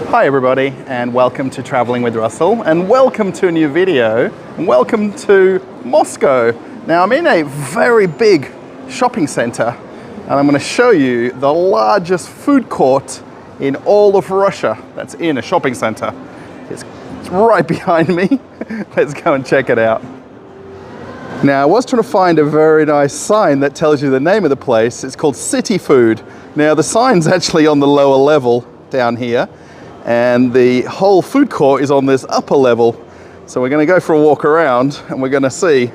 Hi everybody, and welcome to Traveling with Russell, and welcome to a new video, and welcome to Moscow. Now I'm in a very big shopping center, and I'm going to show you the largest food court in all of Russia that's in a shopping center. It's right behind me. Let's go and check it out. Now, I was trying to find a very nice sign that tells you the name of the place. It's called City Food. Now, the sign's actually on the lower level down here, and the whole food court is on this upper level. So we're going to go for a walk around, and we're going to see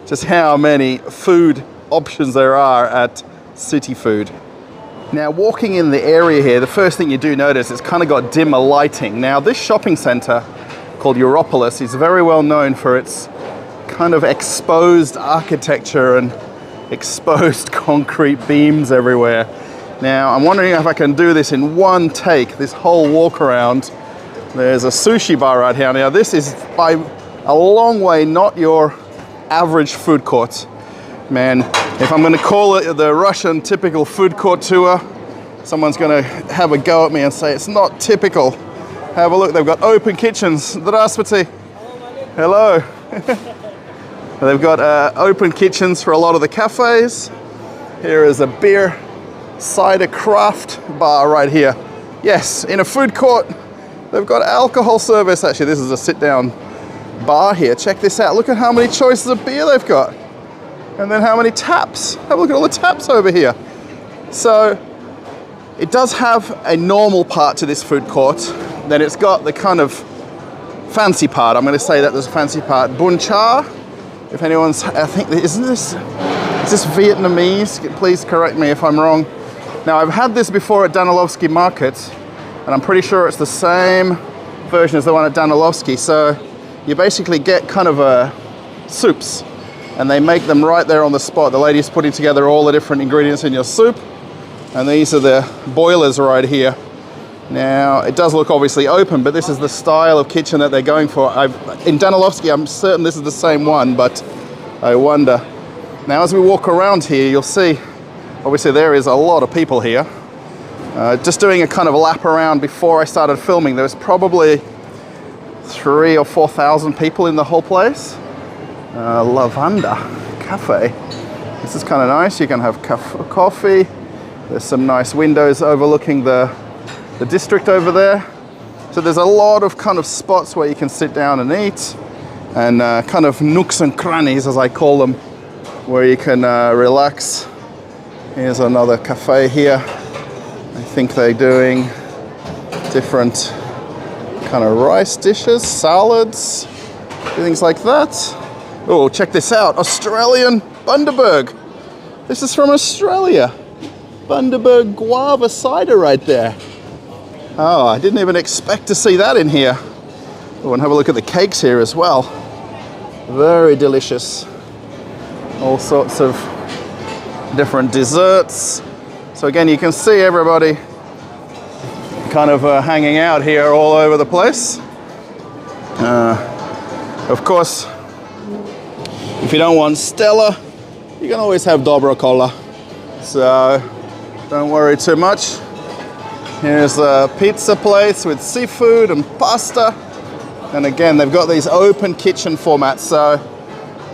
just how many food options there are at City Food. Now, walking in the area here, the first thing you do notice, it's kind of got dimmer lighting. Now, this shopping center called Europolis is very well known for its kind of exposed architecture and exposed concrete beams everywhere. Now, I'm wondering if I can do this in one take, this whole walk around. There's a sushi bar right here. Now, this is by a long way not your average food court. Man, if I'm going to call it the Russian typical food court tour, someone's going to have a go at me and say it's not typical. Have a look, they've got open kitchens. Здравствуйте. Hello. They've got open kitchens for a lot of the cafes. Here is a beer cider craft bar right here. Yes, in a food court, they've got alcohol service. Actually, this is a sit-down bar here. Check this out. Look at how many choices of beer they've got. And then how many taps. Have a look at all the taps over here. So it does have a normal part to this food court. Then it's got the kind of fancy part. I'm going to say that there's a fancy part. Bun cha. If anyone's, I think, is this Vietnamese? Please correct me if I'm wrong. Now, I've had this before at Danilovsky Market, and I'm pretty sure it's the same version as the one at Danilovsky. So you basically get kind of soups, and they make them right there on the spot. The lady's putting together all the different ingredients in your soup, and these are the boilers right here. Now, it does look obviously open, but this is the style of kitchen that they're going for. In Danilovsky, I'm certain this is the same one, but I wonder. Now, as we walk around here, you'll see, obviously there is a lot of people here. Just doing a kind of lap around before I started filming, there was probably 3,000 or 4,000 people in the whole place. Lavanda Cafe. This is kind of nice. You can have coffee. There's some nice windows overlooking the district over there. So there's a lot of kind of spots where you can sit down and eat, and kind of nooks and crannies, as I call them, where you can relax. Here's another cafe here. I think they're doing different kind of rice dishes, salads, things like that. Oh, check this out, Australian Bundaberg. This is from Australia. Bundaberg guava cider right there. Oh, I didn't even expect to see that in here. Oh, and have a look at the cakes here as well. Very delicious. All sorts of different desserts. So again, you can see everybody kind of hanging out here all over the place. Of course, if you don't want Stella, you can always have Dobra Cola. So don't worry too much. Here's a pizza place with seafood and pasta. And again, they've got these open kitchen formats, so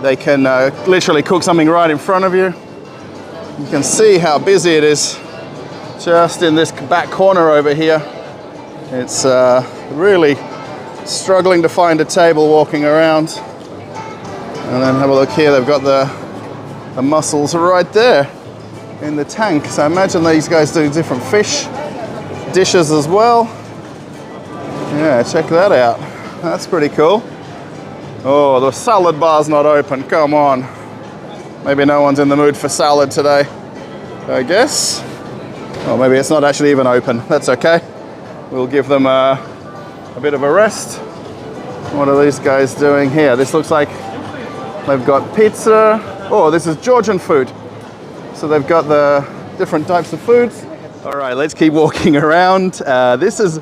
they can literally cook something right in front of you. You can see how busy it is just in this back corner over here. It's really struggling to find a table walking around. And then have a look here, they've got the mussels right there in the tank. So imagine these guys do different fish dishes as well. Yeah, check that out. That's pretty cool. Oh, the salad bar's not open. Come on. Maybe no one's in the mood for salad today, I guess. Or maybe it's not actually even open. That's okay. We'll give them a bit of a rest. What are these guys doing here? This looks like they've got pizza. Oh, this is Georgian food. So they've got the different types of foods. All right, let's keep walking around. This is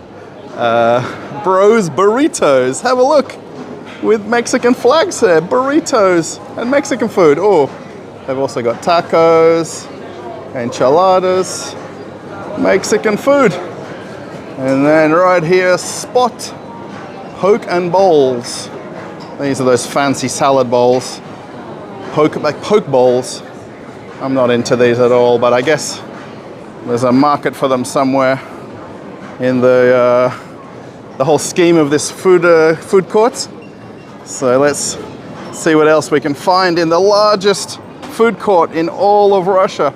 Bros Burritos. Have a look, with Mexican flags there. Burritos and Mexican food. Oh, they've also got tacos, enchiladas, Mexican food. And then right here, Spot Poke and Bowls. These are those fancy salad bowls. Poke bowls. I'm not into these at all, but I guess there's a market for them somewhere in the whole scheme of this food court. So let's see what else we can find in the largest food court in all of Russia.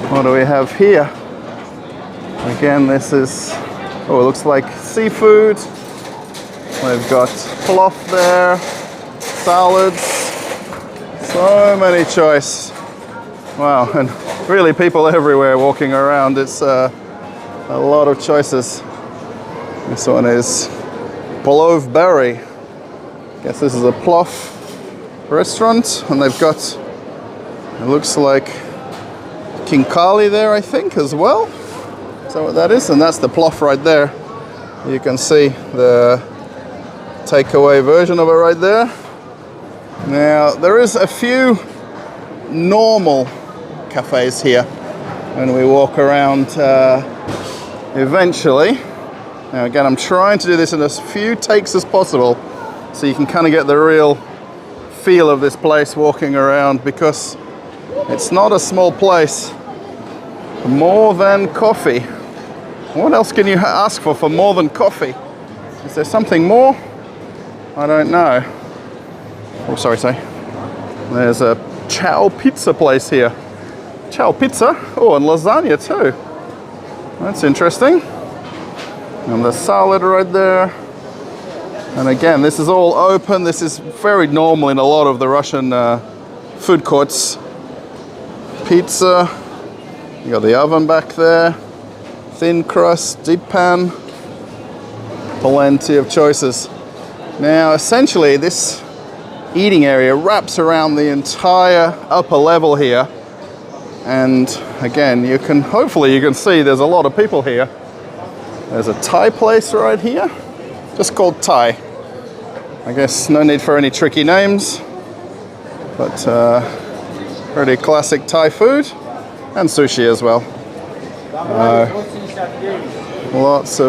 What do we have here? Again, this is, oh, it looks like seafood. We've got plov there, salads, so many choice. Wow, and really people everywhere walking around. It's a lot of choices. This one is plov berry. Guess this is a plov restaurant, and they've got, it looks like Kinkali there, I think, as well. Is that what that is? And that's the plov right there. You can see the takeaway version of it right there. Now, there is a few normal cafes here when we walk around eventually. Now again, I'm trying to do this in as few takes as possible so you can kind of get the real feel of this place walking around, because it's not a small place. More than coffee. What else can you ask for more than coffee? Is there something more? I don't know. Oh, sorry. There's a Chow Pizza place here. Chow Pizza? Oh, and lasagna too. That's interesting. And the salad right there. And again, this is all open. This is very normal in a lot of the Russian food courts. Pizza. You got the oven back there. Thin crust, deep pan. Plenty of choices. Now, essentially, this eating area wraps around the entire upper level here. And again, hopefully you can see there's a lot of people here. There's a Thai place right here, just called Thai. I guess no need for any tricky names, but pretty classic Thai food, and sushi as well. Lots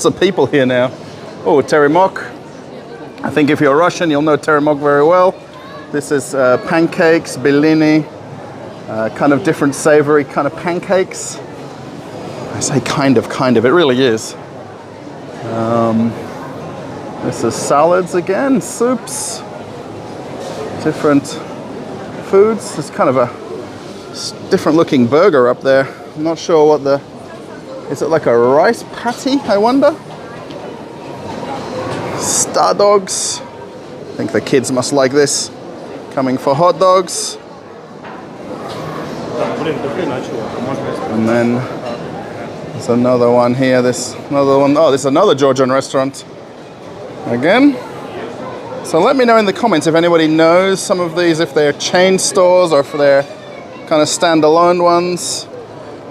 of people here now. Oh, teremok. I think if you're Russian, you'll know teremok very well. This is pancakes, belini, kind of different savory kind of pancakes. I say kind of, it really is. This is salads again, soups, different foods. There's kind of a different looking burger up there. I'm not sure what is it like a rice patty, I wonder? Star dogs. I think the kids must like this. Coming for hot dogs. And then there's another one here. Oh, this is another Georgian restaurant. Again. So let me know in the comments if anybody knows some of these, if they're chain stores or if they're kind of standalone ones.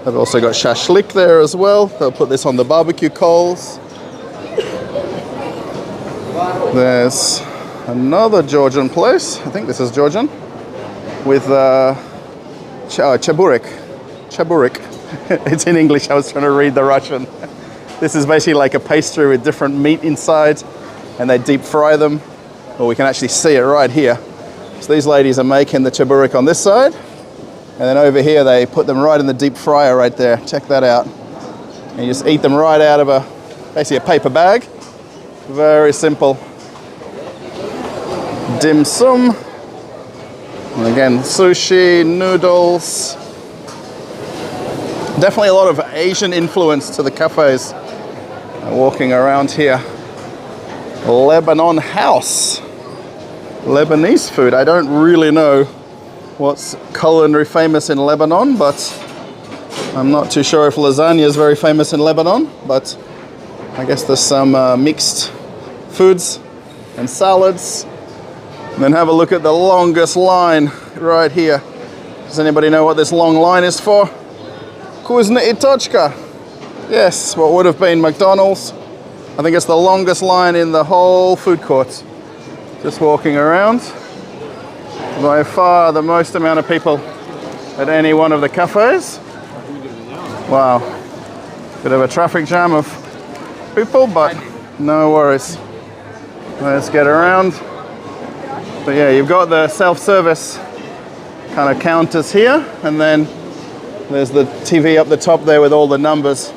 They've also got shashlik there as well. They'll put this on the barbecue coals. There's another Georgian place. I think this is Georgian. With chaburik. It's in English. I was trying to read the Russian. This is basically like a pastry with different meat inside, and they deep fry them. Well, we can actually see it right here. So these ladies are making the chaburik on this side, and then over here they put them right in the deep fryer right there. Check that out. And you just eat them right out of basically a paper bag. Very simple. Dim sum. And again, sushi, noodles. Definitely a lot of Asian influence to the cafes. Walking around here. Lebanon House. Lebanese food. I don't really know what's culinary famous in Lebanon, but I'm not too sure if lasagna is very famous in Lebanon, but I guess there's some mixed foods and salads. And then have a look at the longest line right here. Does anybody know what this long line is for? Kuznetsy Tochka. Yes, what would have been McDonald's. I think it's the longest line in the whole food court. Just walking around. By far the most amount of people at any one of the cafes. Wow. Bit of a traffic jam of people, but no worries. Let's get around. But yeah, you've got the self-service kind of counters here, and then there's the TV up the top there with all the numbers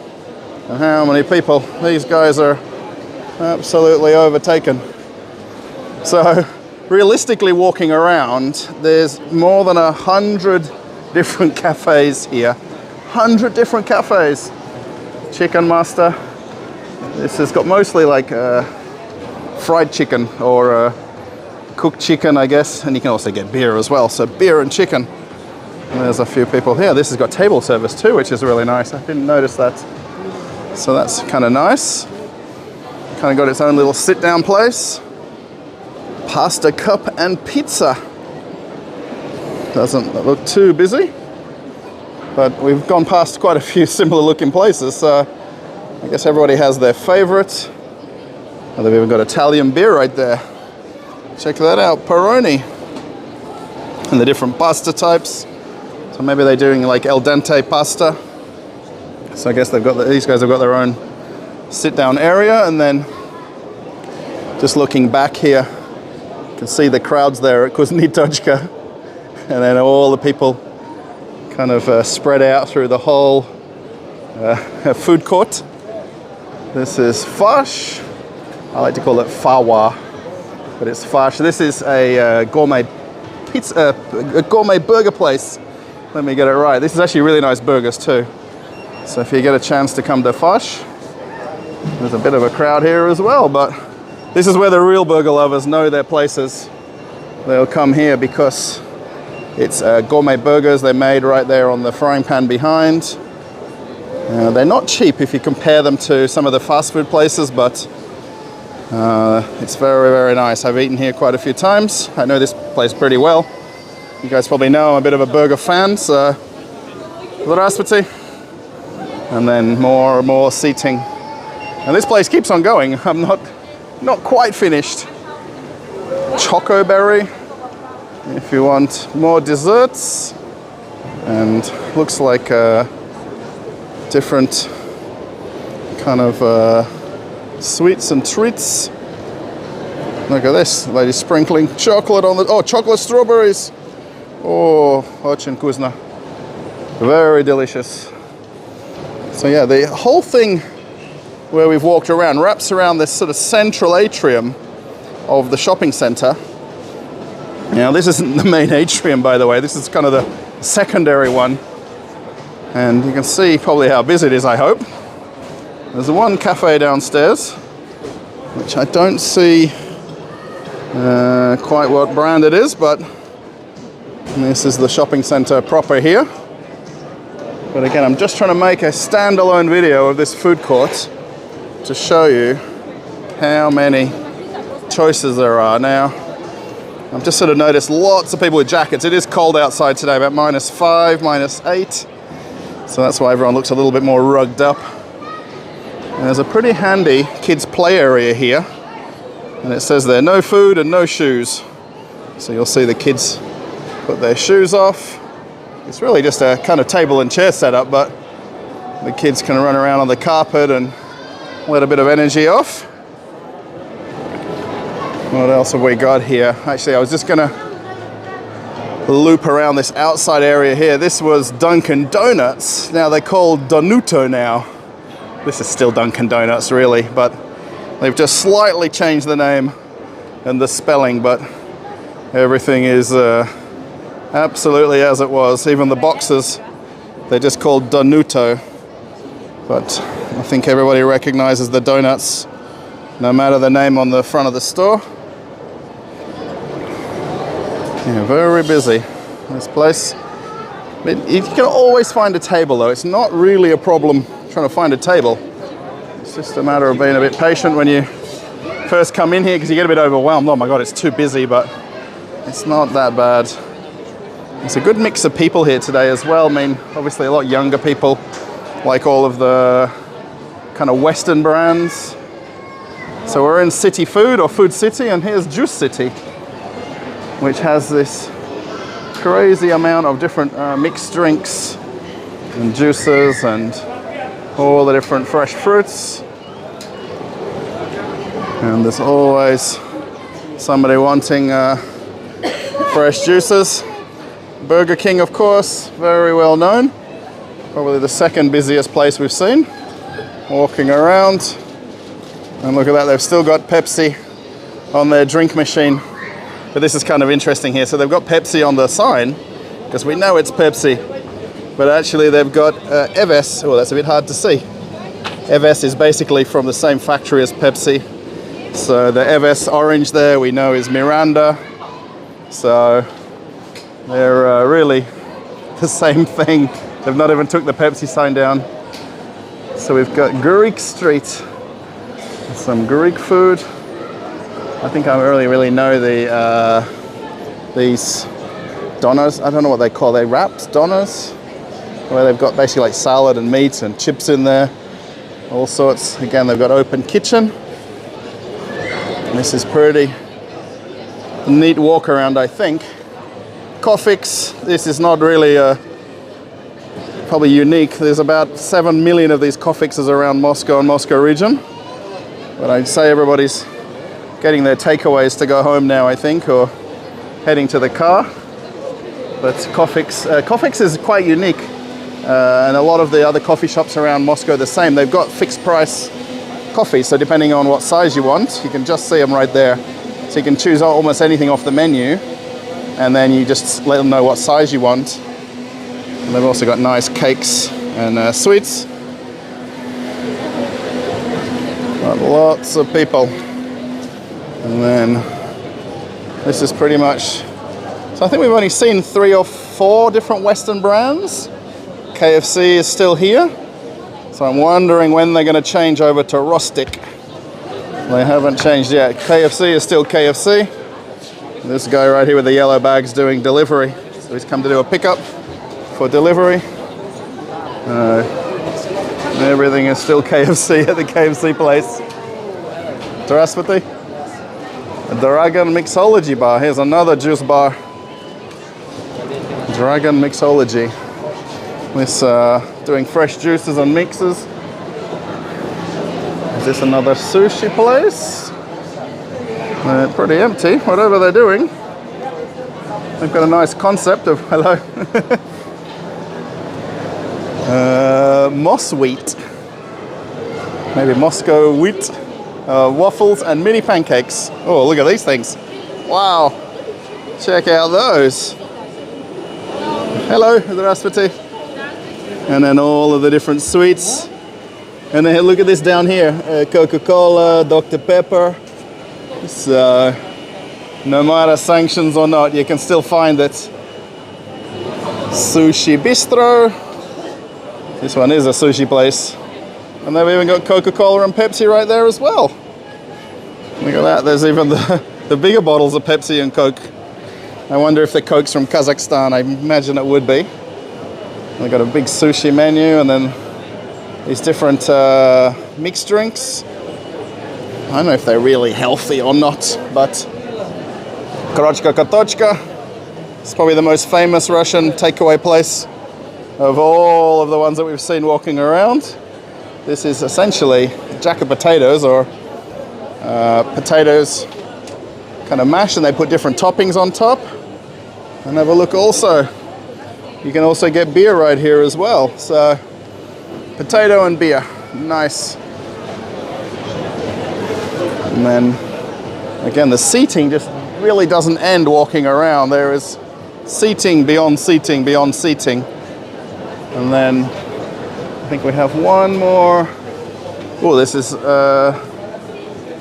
and how many people. These guys are absolutely overtaken. So realistically, walking around, there's more than 100 different cafes here. 100 different cafes. Chicken Master. This has got mostly like fried chicken or cooked chicken, I guess, and you can also get beer as well. So beer and chicken. And there's a few people here. This has got table service too, which is really nice. I didn't notice that. So that's kind of nice. Kind of got its own little sit-down place. Pasta cup and pizza. Doesn't look too busy, but we've gone past quite a few similar looking places. So I guess everybody has their favorite. Oh, they've even got Italian beer right there. Check that out, Peroni. And the different pasta types. So maybe they're doing like al dente pasta. So I guess they've got these guys have got their own sit-down area. And then just looking back here, you can see the crowds there at Kuznitochka. And then all the people kind of spread out through the whole food court. This is Fash. I like to call it Fawa, but it's Fash. This is a gourmet pizza, a gourmet burger place. Let me get it right. This is actually really nice burgers too. So if you get a chance to come to Fash, there's a bit of a crowd here as well, but this is where the real burger lovers know their places. They'll come here because it's gourmet burgers. They're made right there on the frying pan behind. They're not cheap if you compare them to some of the fast food places, but it's very, very nice. I've eaten here quite a few times. I know this place pretty well. You guys probably know I'm a bit of a burger fan, so здравствуйте. And then more and more seating. And this place keeps on going. I'm not quite finished. Chocoberry, if you want more desserts. And looks like different kind of sweets and treats. Look at this, lady sprinkling chocolate on the, chocolate strawberries. Oh, очень вкусно. Very delicious. So yeah, the whole thing where we've walked around wraps around this sort of central atrium of the shopping center. Now this isn't the main atrium, by the way. This is kind of the secondary one. And you can see probably how busy it is, I hope. There's one cafe downstairs, which I don't see quite what brand it is, but this is the shopping center proper here. But again, I'm just trying to make a standalone video of this food court to show you how many choices there are. Now, I've just sort of noticed lots of people with jackets. It is cold outside today, about -5, -8. So that's why everyone looks a little bit more rugged up. And there's a pretty handy kids play area here. And it says there, no food and no shoes. So you'll see the kids put their shoes off. It's really just a kind of table and chair setup, but the kids can run around on the carpet and let a bit of energy off. What else have we got here? Actually, I was just gonna loop around this outside area here. This was Dunkin' Donuts. Now they're called Donuto now. This is still Dunkin' Donuts really, but they've just slightly changed the name and the spelling, but everything is absolutely as it was. Even the boxes, they're just called Donuto. But I think everybody recognizes the donuts, no matter the name on the front of the store. Yeah, very busy, this place. You can always find a table though. It's not really a problem trying to find a table. It's just a matter of being a bit patient when you first come in here because you get a bit overwhelmed. Oh my God, it's too busy, but it's not that bad. It's a good mix of people here today as well. I mean, obviously a lot younger people, like all of the kind of Western brands. So we're in City Food or Food City, and here's Juice City, which has this crazy amount of different mixed drinks. and juices and all the different fresh fruits. And there's always somebody wanting fresh juices. Burger King, of course, very well known. Probably the second busiest place we've seen. Walking around. And look at that, they've still got Pepsi on their drink machine. But this is kind of interesting here. So they've got Pepsi on the sign, because we know it's Pepsi. But actually they've got Eves. Oh, that's a bit hard to see. Eves is basically from the same factory as Pepsi. So the Eves orange there we know is Miranda. So they're really the same thing. They've not even took the Pepsi sign down. So we've got Greek Street. Some Greek food. I think I really know these donas. I don't know what they call. They wraps, donas, where they've got basically like salad and meat and chips in there, all sorts. Again, they've got open kitchen. And this is pretty neat walk around, I think. Coffees. This is not really probably unique. There's about 7 million of these coffees around Moscow and Moscow region. But I'd say everybody's getting their takeaways to go home now, I think, or heading to the car. But Coffees is quite unique. And a lot of the other coffee shops around Moscow are the same. They've got fixed price coffee, so depending on what size you want, you can just see them right there. So you can choose almost anything off the menu, and then you just let them know what size you want. And they've also got nice cakes and sweets. Got lots of people. And then this is pretty much, so I think we've only seen 3 or 4 different Western brands. KFC is still here. So I'm wondering when they're going to change over to Rostik. They haven't changed yet. KFC is still KFC. This guy right here with the yellow bag's doing delivery. So he's come to do a pickup for delivery. Everything is still KFC at the KFC place. Здравствуйте. Dragon Mixology Bar. Here's another juice bar. Dragon Mixology. This doing fresh juices and mixes. Is this another sushi place? Pretty empty, whatever they're doing. They've got a nice concept of, hello. Moss wheat. Maybe Moscow wheat. Waffles and mini pancakes. Oh, look at these things. Wow. Check out those. Hello, здравствуйте. And then all of the different sweets. And then look at this down here. Coca-Cola, Dr. Pepper. So, no matter sanctions or not, you can still find it. Sushi Bistro. This one is a sushi place. And they've even got Coca-Cola and Pepsi right there as well. Look at that, there's even the bigger bottles of Pepsi and Coke. I wonder if the Coke's from Kazakhstan. I imagine it would be. They've got a big sushi menu and then these different mixed drinks. I don't know if they're really healthy or not, but Korochka Katochka. It's probably the most famous Russian takeaway place of all of the ones that we've seen walking around. This is essentially a jack of potatoes, or potatoes kind of mashed, and they put different toppings on top. And have a look also. You can also get beer right here as well. So, potato and beer, nice. And then, again, the seating just really doesn't end walking around. There is seating beyond seating beyond seating. And then, I think we have one more. Oh, this is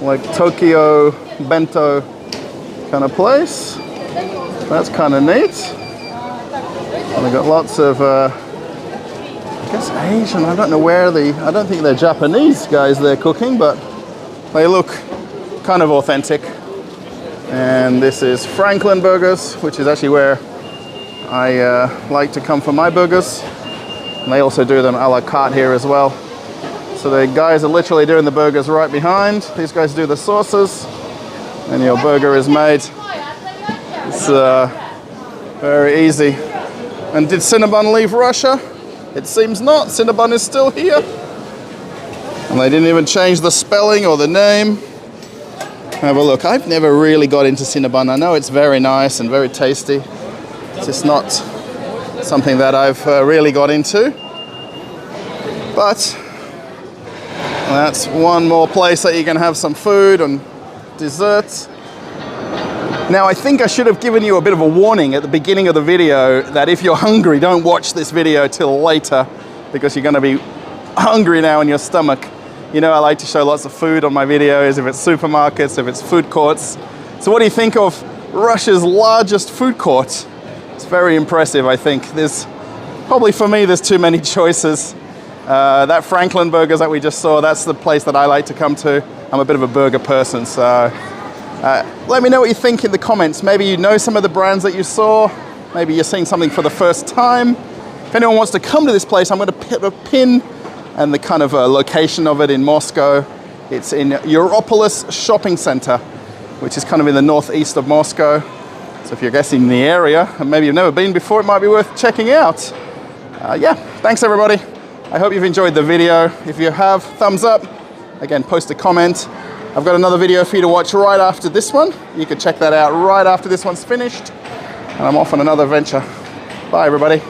like Tokyo bento kind of place. That's kind of neat. And they've got lots of, I guess Asian. I don't know where I don't think they're Japanese guys they're cooking, but they look kind of authentic. And this is Franklin Burgers, which is actually where I like to come for my burgers. And they also do them a la carte here as well. So the guys are literally doing the burgers right behind. These guys do the sauces, and your burger is made. It's very easy. And did Cinnabon leave Russia? It seems not. Cinnabon is still here. And they didn't even change the spelling or the name. Have a look. I've never really got into Cinnabon. I know it's very nice and very tasty. It's just not something that I've really got into. But that's one more place that you can have some food and desserts. Now, I think I should have given you a bit of a warning at the beginning of the video that if you're hungry, don't watch this video till later, because you're going to be hungry now in your stomach. You know, I like to show lots of food on my videos, if it's supermarkets, if it's food courts. So what do you think of Russia's largest food court? It's very impressive, I think. There's probably, for me, there's too many choices. That Franklin Burgers that we just saw, that's the place that I like to come to. I'm a bit of a burger person, so let me know what you think in the comments. Maybe you know some of the brands that you saw. Maybe you're seeing something for the first time. If anyone wants to come to this place, I'm going to put a pin and the kind of location of it in Moscow. It's in Europolis shopping center, which is kind of in the northeast of Moscow. So if you're guessing the area, and maybe you've never been before, it might be worth checking out. Yeah, thanks everybody. I hope you've enjoyed the video. If you have, thumbs up. Again, post a comment. I've got another video for you to watch right after this one. You can check that out right after this one's finished. And I'm off on another adventure. Bye everybody.